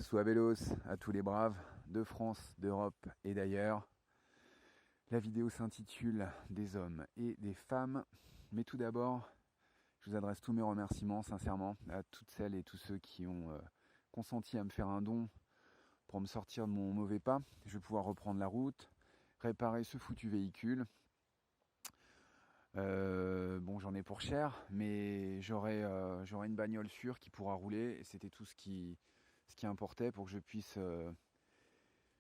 Suavelos à tous les braves de France, d'Europe et d'ailleurs. La vidéo s'intitule Des hommes et des femmes. Mais tout d'abord, je vous adresse tous mes remerciements sincèrement à toutes celles et tous ceux qui ont consenti à me faire un don pour me sortir de mon mauvais pas. Je vais pouvoir reprendre la route, réparer ce foutu véhicule. Bon, j'en ai pour cher, mais j'aurai une bagnole sûre qui pourra rouler. Et c'était tout ce qui importait pour que je puisse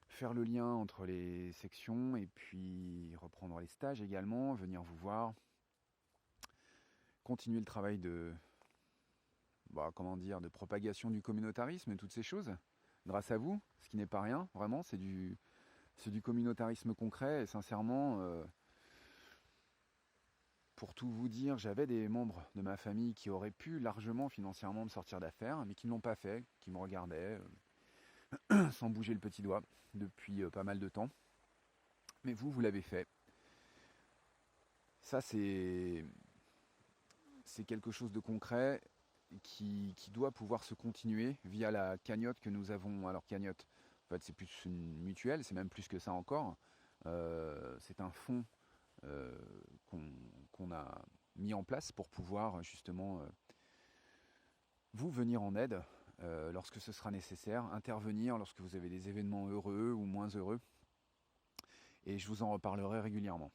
faire le lien entre les sections et puis reprendre les stages également, venir vous voir, continuer le travail de, de propagation du communautarisme et toutes ces choses. Grâce à vous, ce qui n'est pas rien, vraiment, c'est du communautarisme concret et sincèrement, pour tout vous dire, j'avais des membres de ma famille qui auraient pu largement financièrement me sortir d'affaires, mais qui ne l'ont pas fait, qui me regardaient sans bouger le petit doigt depuis pas mal de temps. Mais vous l'avez fait. Ça, c'est quelque chose de concret qui doit pouvoir se continuer via la cagnotte que nous avons. Alors cagnotte, en fait, c'est plus une mutuelle, c'est même plus que ça encore. C'est un fonds qu'on a mis en place pour pouvoir justement vous venir en aide lorsque ce sera nécessaire, intervenir lorsque vous avez des événements heureux ou moins heureux. Et je vous en reparlerai régulièrement.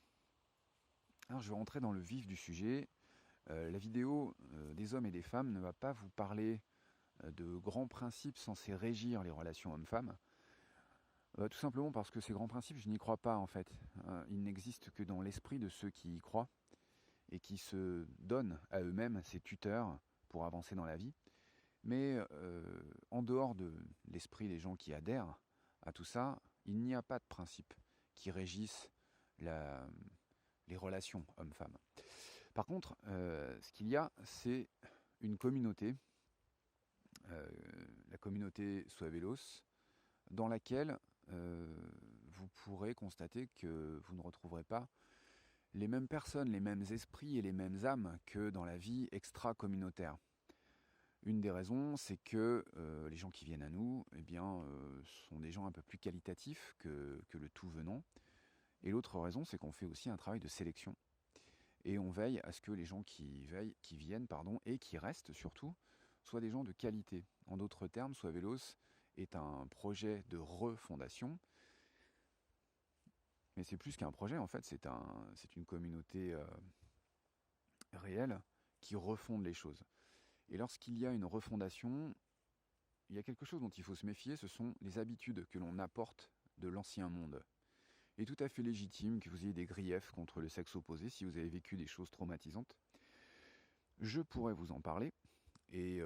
Alors je vais rentrer dans le vif du sujet. La vidéo des hommes et des femmes ne va pas vous parler de grands principes censés régir les relations hommes-femmes. Tout simplement parce que ces grands principes, je n'y crois pas en fait. Ils n'existent que dans l'esprit de ceux qui y croient et qui se donnent à eux-mêmes ces tuteurs pour avancer dans la vie. Mais en dehors de l'esprit des gens qui adhèrent à tout ça, il n'y a pas de principes qui régissent les relations hommes-femmes. Par contre, ce qu'il y a, c'est une communauté, la communauté Suavelos, dans laquelle vous pourrez constater que vous ne retrouverez pas les mêmes personnes, les mêmes esprits et les mêmes âmes que dans la vie extra-communautaire. Une des raisons, c'est que les gens qui viennent à nous sont des gens un peu plus qualitatifs que le tout venant. Et l'autre raison, c'est qu'on fait aussi un travail de sélection. Et on veille à ce que les gens qui viennent et qui restent surtout, soient des gens de qualité. En d'autres termes, Suavelos est un projet de refondation. Mais c'est plus qu'un projet, en fait, c'est une communauté réelle qui refonde les choses. Et lorsqu'il y a une refondation, il y a quelque chose dont il faut se méfier, ce sont les habitudes que l'on apporte de l'ancien monde. Il est tout à fait légitime que vous ayez des griefs contre le sexe opposé si vous avez vécu des choses traumatisantes. Je pourrais vous en parler et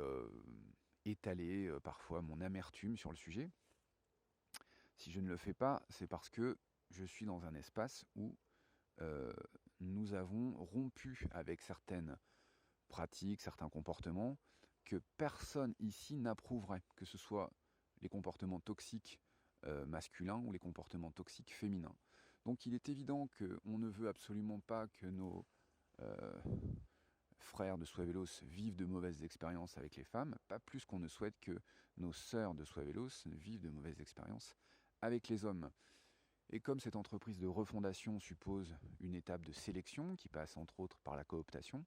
étaler parfois mon amertume sur le sujet. Si je ne le fais pas, c'est parce que je suis dans un espace où nous avons rompu avec certaines pratiques, certains comportements que personne ici n'approuverait, que ce soit les comportements toxiques masculins ou les comportements toxiques féminins. Donc il est évident qu'on ne veut absolument pas que nos frères de Suavelos vivent de mauvaises expériences avec les femmes, pas plus qu'on ne souhaite que nos sœurs de Suavelos vivent de mauvaises expériences avec les hommes. Et comme cette entreprise de refondation suppose une étape de sélection qui passe entre autres par la cooptation,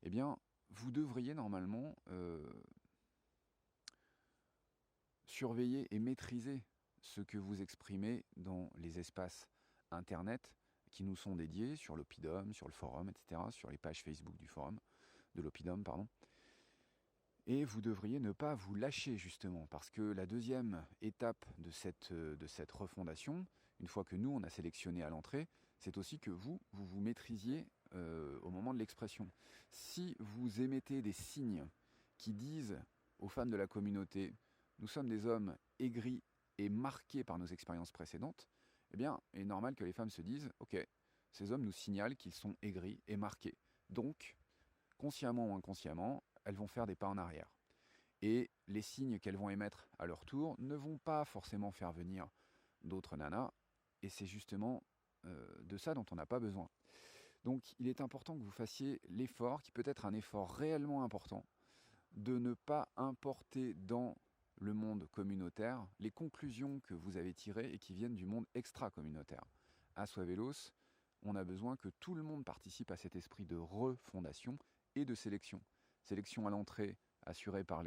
eh bien, vous devriez normalement surveiller et maîtriser ce que vous exprimez dans les espaces internet qui nous sont dédiés sur l'Oppidum, sur le forum, etc., sur les pages Facebook du forum, de l'Oppidum, pardon. Et vous devriez ne pas vous lâcher justement, parce que la deuxième étape de cette refondation, une fois que nous on a sélectionné à l'entrée, c'est aussi que vous maîtrisiez au moment de l'expression. Si vous émettez des signes qui disent aux femmes de la communauté « nous sommes des hommes aigris et marqués par nos expériences précédentes », eh bien, il est normal que les femmes se disent « ok, ces hommes nous signalent qu'ils sont aigris et marqués. Donc, consciemment ou inconsciemment, elles vont faire des pas en arrière. » Et les signes qu'elles vont émettre à leur tour ne vont pas forcément faire venir d'autres nanas, et c'est justement de ça dont on n'a pas besoin. Donc il est important que vous fassiez l'effort, qui peut être un effort réellement important, de ne pas importer dans le monde communautaire, les conclusions que vous avez tirées et qui viennent du monde extra-communautaire. À Swavelos, on a besoin que tout le monde participe à cet esprit de refondation et de sélection. Sélection à l'entrée assurée par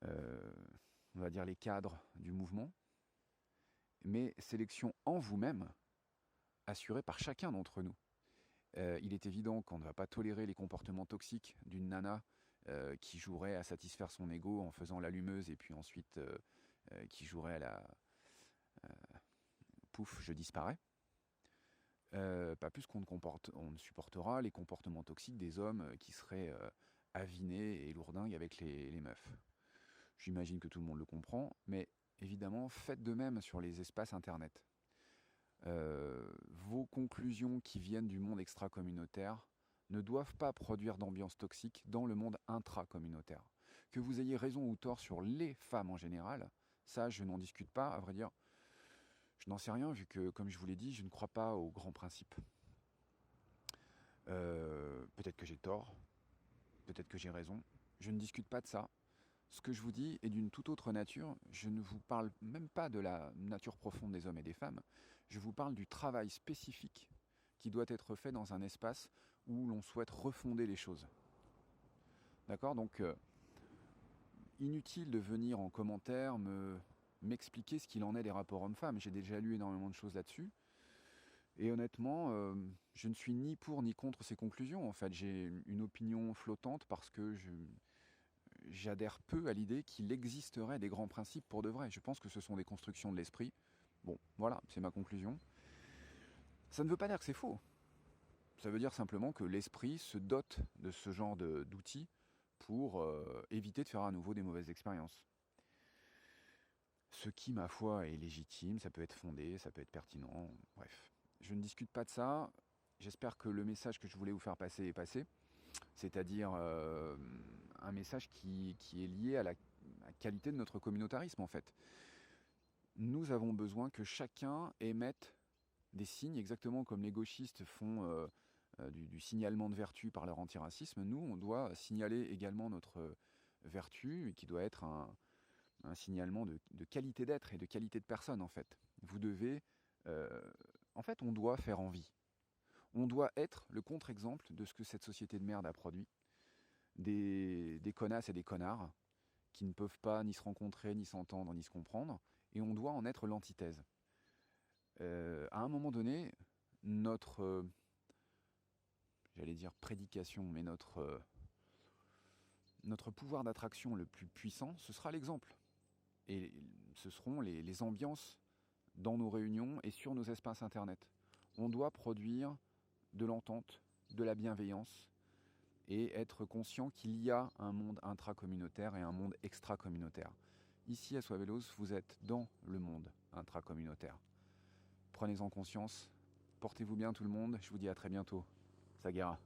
on va dire les cadres du mouvement, mais sélection en vous-même assurée par chacun d'entre nous. Il est évident qu'on ne va pas tolérer les comportements toxiques d'une nana qui jouerait à satisfaire son ego en faisant l'allumeuse et puis ensuite qui jouerait à la pouf, je disparais. Pas plus qu'on ne supportera les comportements toxiques des hommes qui seraient avinés et lourdingues avec les meufs. J'imagine que tout le monde le comprend, mais évidemment, faites de même sur les espaces internet. Vos conclusions qui viennent du monde extra-communautaire ne doivent pas produire d'ambiance toxique dans le monde intra-communautaire. Que vous ayez raison ou tort sur les femmes en général, ça je n'en discute pas, à vrai dire. Je n'en sais rien vu que, comme je vous l'ai dit, je ne crois pas aux grands principes. Peut-être que j'ai tort, peut-être que j'ai raison. Je ne discute pas de ça. Ce que je vous dis est d'une toute autre nature. Je ne vous parle même pas de la nature profonde des hommes et des femmes. Je vous parle du travail spécifique qui doit être fait dans un espace où l'on souhaite refonder les choses. D'accord ? Donc, inutile de venir en commentaire m'expliquer ce qu'il en est des rapports hommes-femmes. J'ai déjà lu énormément de choses là-dessus. Et honnêtement, je ne suis ni pour ni contre ces conclusions. En fait, j'ai une opinion flottante parce que j'adhère peu à l'idée qu'il existerait des grands principes pour de vrai. Je pense que ce sont des constructions de l'esprit. Bon, voilà, c'est ma conclusion. Ça ne veut pas dire que c'est faux. Ça veut dire simplement que l'esprit se dote de ce genre d'outils pour éviter de faire à nouveau des mauvaises expériences. Ce qui, ma foi, est légitime, ça peut être fondé, ça peut être pertinent, bref. Je ne discute pas de ça. J'espère que le message que je voulais vous faire passer est passé. C'est-à-dire un message qui est lié à la qualité de notre communautarisme, en fait. Nous avons besoin que chacun émette des signes, exactement comme les gauchistes font du signalement de vertu par leur antiracisme. Nous, on doit signaler également notre vertu, qui doit être un signalement de qualité d'être et de qualité de personne, en fait. Vous devez... en fait, on doit faire envie. On doit être le contre-exemple de ce que cette société de merde a produit. Des connasses et des connards qui ne peuvent pas ni se rencontrer, ni s'entendre, ni se comprendre. Et on doit en être l'antithèse. À un moment donné, notre... j'allais dire prédication, mais notre pouvoir d'attraction le plus puissant, ce sera l'exemple. Et ce seront les ambiances dans nos réunions et sur nos espaces internet. On doit produire de l'entente, de la bienveillance et être conscient qu'il y a un monde intracommunautaire et un monde extracommunautaire. Ici à Swavelos, vous êtes dans le monde intracommunautaire. Prenez-en conscience, portez-vous bien tout le monde, je vous dis à très bientôt. Sagara.